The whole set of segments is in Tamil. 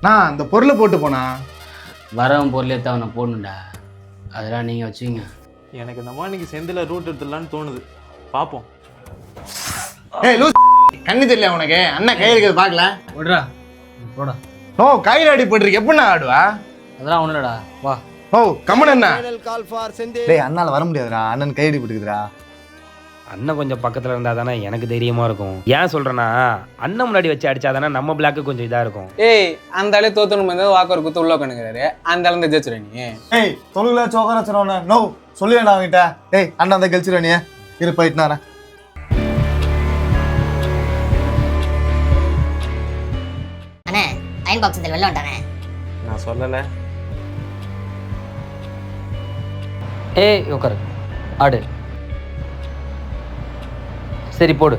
நான் அந்த பொருளை போட்டு போனா வரவன் பொருள் எடுத்து அவனை போடணுண்டா. அதெல்லாம் நீங்கள் வச்சுங்க. எனக்கு இந்த மாதிரி இன்னைக்கு செந்தில் ரூட் எடுத்துடலான்னு தோணுது. பார்ப்போம். ஏய் லூஸ் கண்ணு தெரியல உனக்கு? அண்ணன் கை இருக்கிறது பார்க்கல. விடுறா போடா. ஓ கையில் அடிபட்டுருக்கு, எப்படி நான் ஆடுவா? அதெல்லாம் ஒன்றும் இல்லடா, வா. ஓ கம்மன் என்ன? டேய் அண்ணால வர முடியாதுடா, அண்ணன் கை அடிபட்டுக்குதுடா. அண்ணன் கொஞ்சம் பக்கத்தில் இருந்தால் தானே எனக்கு தைரியமாக இருக்கும். ஏன் சொல்கிறேன்னா, அண்ணன் முன்னாடி வச்சு அடித்தா தானே நம்ம பிளாக்கு கொஞ்சம் இதாக இருக்கும். ஏய் அந்த ஆளே தோத்தணும் வந்து வாக்கர் குத்து உள்ள உட்காந்துக்கிறாரு. அந்த ஆளு வந்து ஜெயிச்சுற நீ. ஏய் தொழுல சோக்கர சொன்னோன்னு நோ சொல்லுவேண்டா அவங்கிட்ட. டேய் அண்ணா அந்த கழிச்சிட நீ இரு போயிட்டுனாரா. அண்ணே அயன் பாக்ஸ் இந்த வெளில வந்துட்டானே. நான் சொல்லலை. ஏய் உட்காரு, ஆடு. சரி போடு.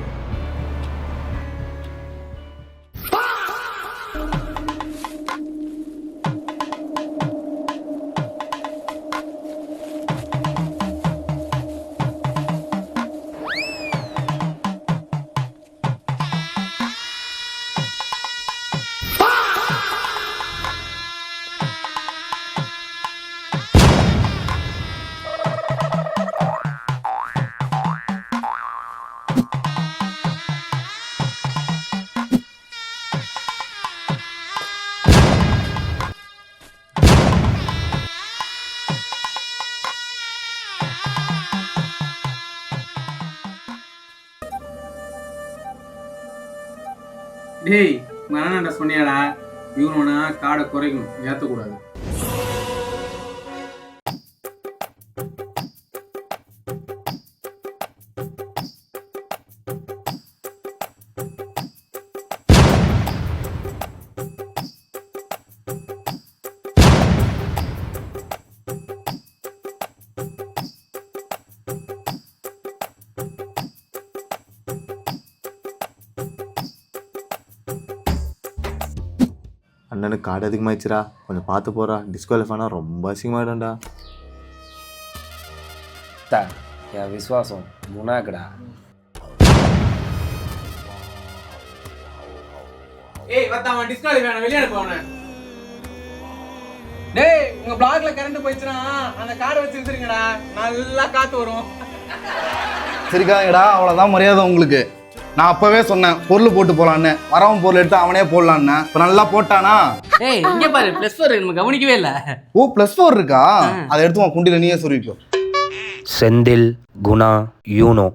டேய் உங்க அண்ணன் சொன்னியாடா, இவனோட காடை குறைக்கணும், ஏற்றக்கூடாது. அண்ணனுக்கு காடு அதிகமாகிடுச்சுடா, கொஞ்சம் பார்த்து போறா. டிஸ்குவாலிஃபைனா ரொம்ப அசிங்கமாயிடும்டா. என் விசுவாசம் முனாக்குடா. ஏய் வத்தாம டிஸ்காலிஃபை வேணாம், வெளிய அனுப்புவானே. டேய் உங்க பிளாக்ல கரண்ட் போயிடுச்சுனா அந்த காடை வச்சு வித்துருங்கடா, நல்லா காத்து வரும். சரிக்காங்கடா, அவ்வளோதான் மரியாதை உங்களுக்கு. நான் அப்பவே சொன்னேன் பொருள் போட்டு போலான்னு. வரவன் பொருள் எடுத்து அவனே போடலான்னு. இப்போ நல்லா போட்டானா? ஏய் இங்கே பாரு, +4 நம்ம கவனிக்கவே இல்லை. ஓ +4 இருக்கா? அதை எடுத்து உன் குண்டில நீயே சொருவிக்கோ. செந்தில், குணா, யூனோ